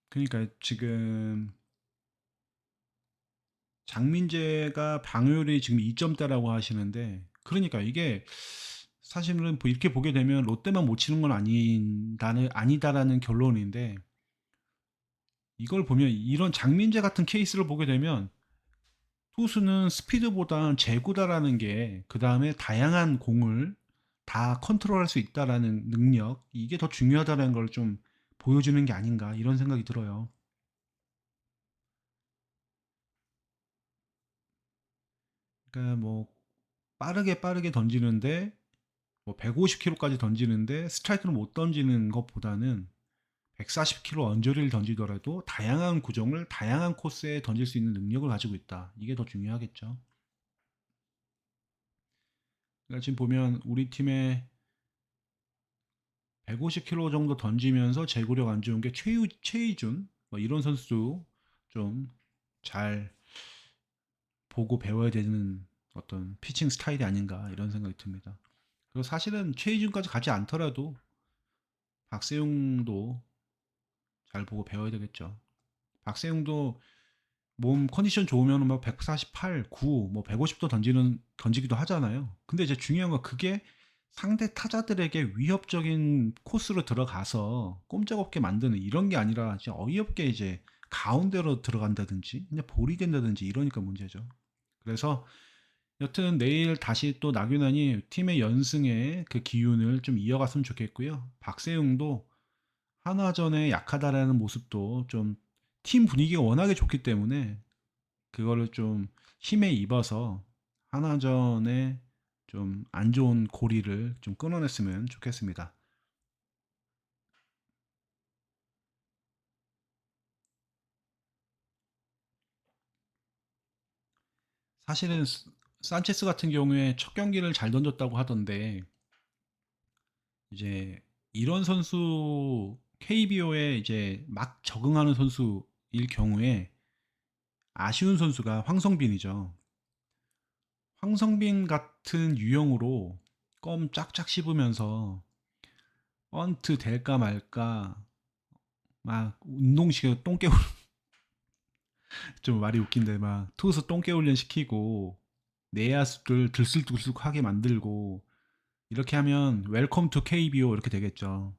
S1: 그러니까 지금 장민재가 방어율이 지금 2점대라고 하시는데 그러니까 이게 사실은 뭐 이렇게 보게 되면 롯데만 못 치는 건 아니다라는 결론인데 이걸 보면 이런 장민재 같은 케이스를 보게 되면 투수는 스피드보다 제구다라는 게 그 다음에 다양한 공을 다 컨트롤할 수 있다라는 능력 이게 더 중요하다는 걸 좀 보여주는 게 아닌가 이런 생각이 들어요. 그러니까 뭐 빠르게 던지는데 뭐 150km까지 던지는데 스트라이크를 못 던지는 것보다는 140km 언저리를 던지더라도 다양한 구종을 다양한 코스에 던질 수 있는 능력을 가지고 있다. 이게 더 중요하겠죠. 그러니까 지금 보면 우리 팀에 150km 정도 던지면서 제구력 안 좋은 게 최희준 뭐 이런 선수도 좀 잘 보고 배워야 되는 어떤 피칭 스타일이 아닌가 이런 생각이 듭니다. 그리고 사실은 최희준까지 가지 않더라도 박세웅도 잘 보고 배워야 되겠죠. 박세웅도 몸 컨디션 좋으면 뭐 148, 9, 뭐 150도 던지기도 하잖아요. 근데 이제 중요한 건 그게 상대 타자들에게 위협적인 코스로 들어가서 꼼짝없게 만드는 이런 게 아니라 이제 어이없게 이제 가운데로 들어간다든지 그냥 볼이 된다든지 이러니까 문제죠. 그래서 여튼 내일 다시 또 나균환이 팀의 연승에 그 기운을 좀 이어갔으면 좋겠고요. 박세웅도 한화전에 약하다라는 모습도 좀 팀 분위기가 워낙에 좋기 때문에 그거를 좀 힘에 입어서 한화전에 좀 안 좋은 고리를 좀 끊어냈으면 좋겠습니다. 사실은 산체스 같은 경우에 첫 경기를 잘 던졌다고 하던데 이제 이런 선수 KBO에 이제 막 적응하는 선수일 경우에 아쉬운 선수가 황성빈이죠. 황성빈 같은 유형으로 껌 짝짝 씹으면서 언트 될까 말까 막 운동시켜 똥개울 좀 말이 웃긴데 막 투수 똥개훈련 시키고 내야수들 들쑥들쑥하게 만들고 이렇게 하면 웰컴 투 KBO 이렇게 되겠죠.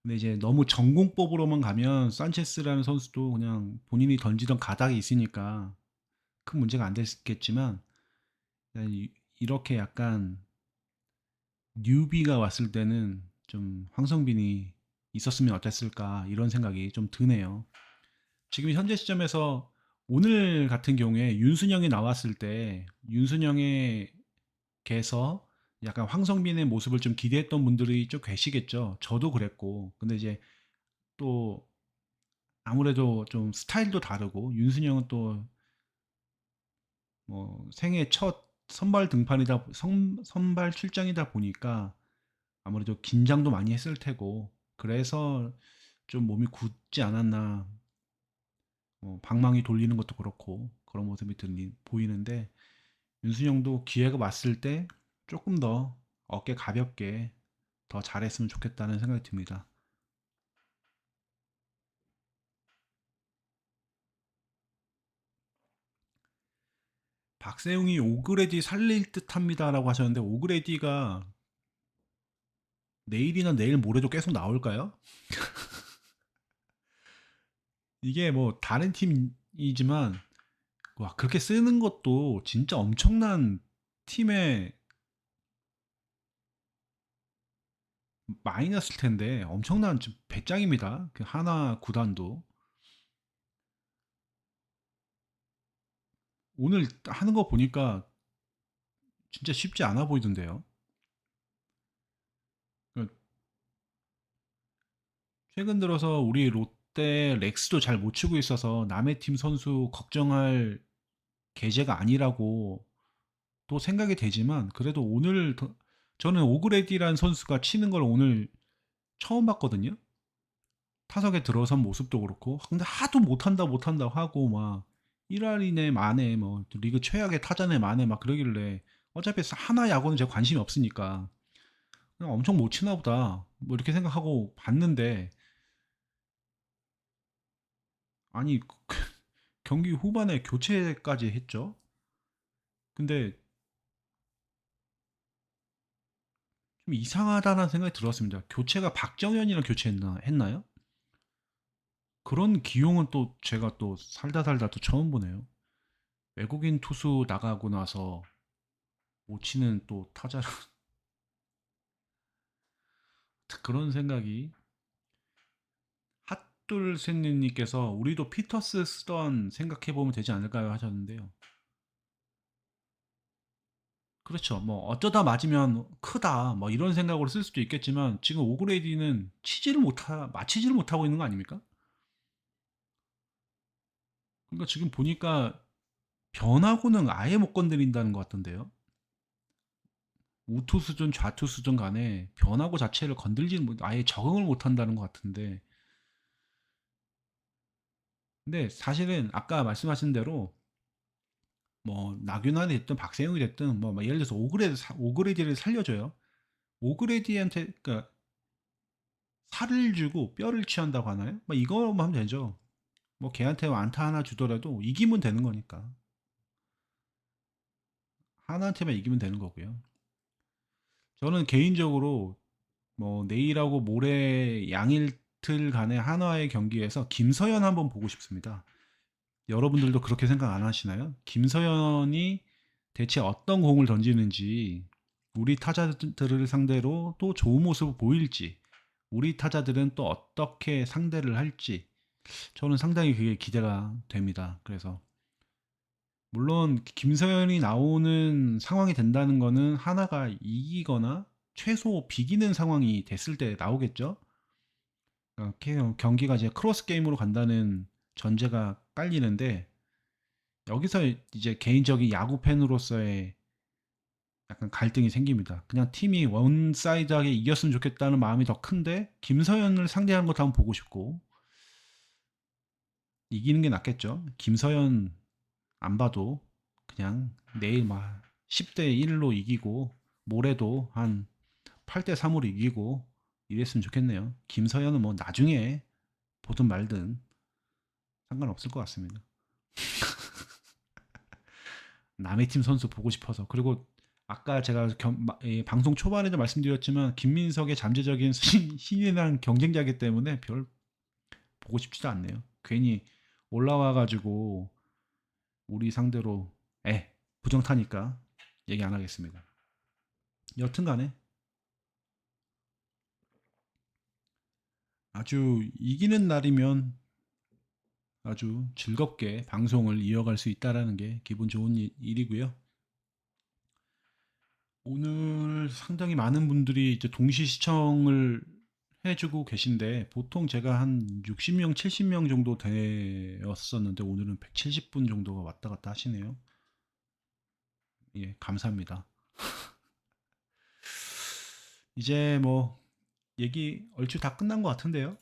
S1: 근데 이제 너무 전공법으로만 가면 산체스라는 선수도 그냥 본인이 던지던 가닥이 있으니까 큰 문제가 안 됐겠지만 이렇게 약간 뉴비가 왔을 때는 좀 황성빈이 있었으면 어땠을까 이런 생각이 좀 드네요. 지금 현재 시점에서 오늘 같은 경우에 윤순영이 나왔을 때 윤순영에게서 약간 황성빈의 모습을 좀 기대했던 분들이 좀 계시겠죠. 저도 그랬고. 근데 이제 또 아무래도 좀 스타일도 다르고 윤순영은 또 뭐 생애 첫 선발 출장이다 보니까 아무래도 긴장도 많이 했을 테고 그래서 좀 몸이 굳지 않았나 방망이 돌리는 것도 그렇고 그런 모습이 보이는데 윤순영도 기회가 왔을 때 조금 더 어깨 가볍게 더 잘했으면 좋겠다는 생각이 듭니다. 박세웅이 오그레디 살릴 듯합니다라고 하셨는데 오그레디가 내일이나 내일 모레도 계속 나올까요? 이게 뭐 다른 팀이지만 와 그렇게 쓰는 것도 진짜 엄청난 팀의 마이너스일 텐데 엄청난 배짱입니다. 그 하나 구단도 오늘 하는 거 보니까 진짜 쉽지 않아 보이던데요. 그 최근 들어서 우리 롯데 렉스도 잘 못 치고 있어서 남의 팀 선수 걱정할 계제가 아니라고 또 생각이 되지만 그래도 저는 오그레디란 선수가 치는 걸 오늘 처음 봤거든요. 타석에 들어선 모습도 그렇고 근데 하도 못한다 하고 막 1할 이내 만에 뭐 리그 최악의 타자네 만에 막 그러길래 어차피 하나 야구는 제가 관심이 없으니까 그냥 엄청 못 치나 보다 뭐 이렇게 생각하고 봤는데 아니 경기 후반에 교체까지 했죠. 근데 좀 이상하다는 생각이 들었습니다. 교체가 박정현이랑 했나요? 그런 기용은 또 제가 또 살다 또 처음 보네요. 외국인 투수 나가고 나서 못 치는 또 타자를 그런 생각이 핫둘센님께서 우리도 피터스 쓰던 생각해보면 되지 않을까요 하셨는데요. 그렇죠. 뭐 어쩌다 맞으면 크다 뭐 이런 생각으로 쓸 수도 있겠지만 지금 오그레디는 맞히지를 못하고 있는 거 아닙니까? 그러니까 지금 보니까 변화구는 아예 못 건드린다는 것 같던데요. 우투수든 좌투수든 간에 변화구 자체를 건들지는 아예 적응을 못 한다는 것 같은데 근데 사실은 아까 말씀하신 대로 뭐 나균환이 됐든 박세웅이 됐든 뭐 예를 들어서 오그레디를 살려줘요. 오그레디한테 그러니까 살을 주고 뼈를 취한다고 하나요? 뭐 이거만 하면 되죠. 뭐 걔한테 안타 하나 주더라도 이기면 되는 거니까. 하나한테만 이기면 되는 거고요. 저는 개인적으로 뭐 내일하고 모레 양일틀 간의 한화의 경기에서 김서현 한번 보고 싶습니다. 여러분들도 그렇게 생각 안 하시나요? 김서현이 대체 어떤 공을 던지는지, 우리 타자들을 상대로 또 좋은 모습을 보일지, 우리 타자들은 또 어떻게 상대를 할지, 저는 상당히 그게 기대가 됩니다. 그래서 물론 김서현이 나오는 상황이 된다는 거는 하나가 이기거나 최소 비기는 상황이 됐을 때 나오겠죠. 경기가 이제 크로스 게임으로 간다는 전제가 깔리는데, 여기서 이제 개인적인 야구 팬으로서의 약간 갈등이 생깁니다. 그냥 팀이 원사이드하게 이겼으면 좋겠다는 마음이 더 큰데 김서현을 상대하는 것도 한번 보고 싶고, 이기는 게 낫겠죠. 김서현 안 봐도 그냥 내일 막 10대 1로 이기고 모레도 한 8대 3으로 이기고 이랬으면 좋겠네요. 김서현은 뭐 나중에 보든 말든 상관없을 것 같습니다. 남의 팀 선수 보고 싶어서. 그리고 아까 제가 방송 초반에도 말씀드렸지만 김민석의 잠재적인 신인이랑 경쟁자이기 때문에 별 보고 싶지도 않네요. 괜히 올라와 가지고 우리 상대로 부정타니까 얘기 안 하겠습니다. 여튼간에 아주 이기는 날이면 아주 즐겁게 방송을 이어갈 수 있다라는 게 기분 좋은 일이고요. 오늘 상당히 많은 분들이 이제 동시 시청을 해주고 계신데, 보통 제가 한 60명, 70명 정도 되었었는데 오늘은 170분 정도가 왔다 갔다 하시네요. 예, 감사합니다. 이제 뭐 얘기 얼추 다 끝난 것 같은데요.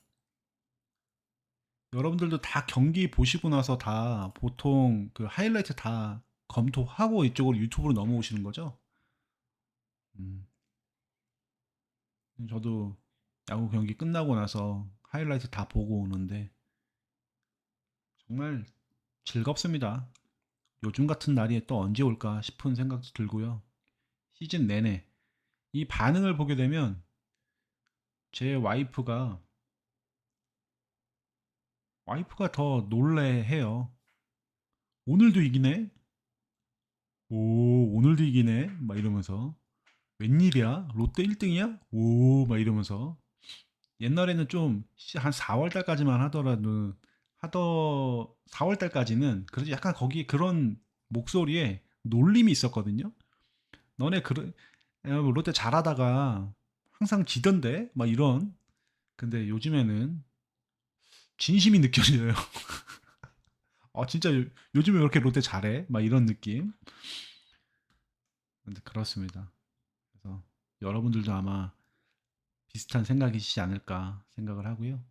S1: 여러분들도 다 경기 보시고 나서 다 보통 그 하이라이트 다 검토하고 이쪽으로 유튜브로 넘어오시는 거죠? 음, 저도 야구 경기 끝나고 나서 하이라이트 다 보고 오는데 정말 즐겁습니다. 요즘 같은 날이 또 언제 올까 싶은 생각도 들고요. 시즌 내내 이 반응을 보게 되면 제 와이프가 더 놀래해요. 오늘도 이기네? 오, 오늘도 이기네? 막 이러면서 웬일이야? 롯데 1등이야? 오, 막 이러면서 옛날에는 좀 한 4월 달까지만 하더 4월 달까지는 그래도 약간 거기 그런 목소리에 놀림이 있었거든요. 너네 롯데 잘하다가 항상 지던데 막 이런. 근데 요즘에는 진심이 느껴져요. 진짜 요즘에 왜 이렇게 롯데 잘해? 막 이런 느낌. 근데 그렇습니다. 그래서 여러분들도 아마 비슷한 생각이시지 않을까 생각을 하고요.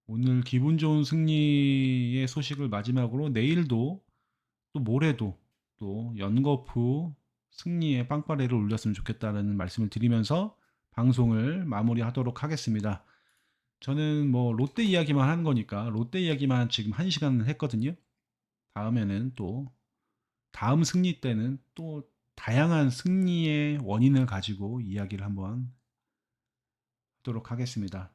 S1: 오늘 기분 좋은 승리의 소식을 마지막으로 내일도 또 모레도 또 연거푸 승리의 빵빠레를 올렸으면 좋겠다는 말씀을 드리면서 방송을 마무리하도록 하겠습니다. 저는 뭐 롯데 이야기만 하는 거니까 롯데 이야기만 지금 1시간 했거든요. 다음에는 또 다음 승리 때는 또 다양한 승리의 원인을 가지고 이야기를 한번 하도록 하겠습니다.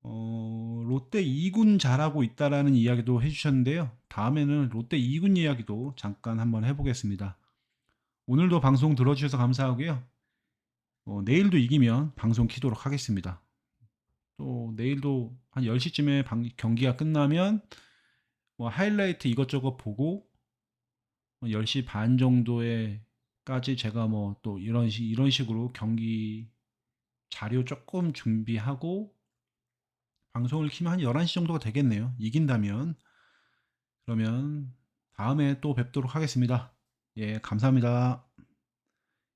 S1: 롯데 2군 잘하고 있다라는 이야기도 해주셨는데요. 다음에는 롯데 2군 이야기도 잠깐 한번 해보겠습니다. 오늘도 방송 들어주셔서 감사하고요. 내일도 이기면 방송 키도록 하겠습니다. 또 내일도 한 10시쯤에 경기가 끝나면 뭐 하이라이트 이것저것 보고 10시 반 정도에까지 제가 뭐 또 이런 식으로 경기 자료 조금 준비하고 방송을 키면 한 11시 정도가 되겠네요. 이긴다면. 그러면 다음에 또 뵙도록 하겠습니다. 예, 감사합니다.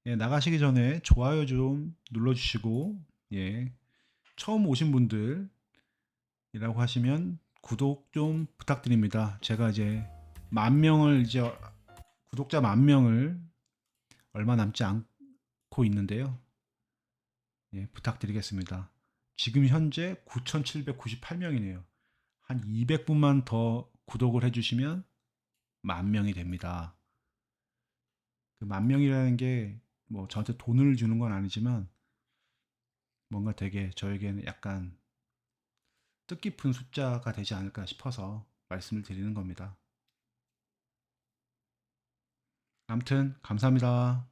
S1: 예, 나가시기 전에 좋아요 좀 눌러주시고, 예, 처음 오신 분들이라고 하시면 구독 좀 부탁드립니다. 제가 이제 만 명을 이제 구독자 만 명을 얼마 남지 않고 있는데요. 예, 부탁드리겠습니다. 지금 현재 9,798명이네요. 한 200분만 더 구독을 해주시면 10,000명이 됩니다. 그 10,000명이라는 게 뭐 저한테 돈을 주는 건 아니지만 뭔가 되게 저에게는 약간 뜻깊은 숫자가 되지 않을까 싶어서 말씀을 드리는 겁니다. 아무튼 감사합니다.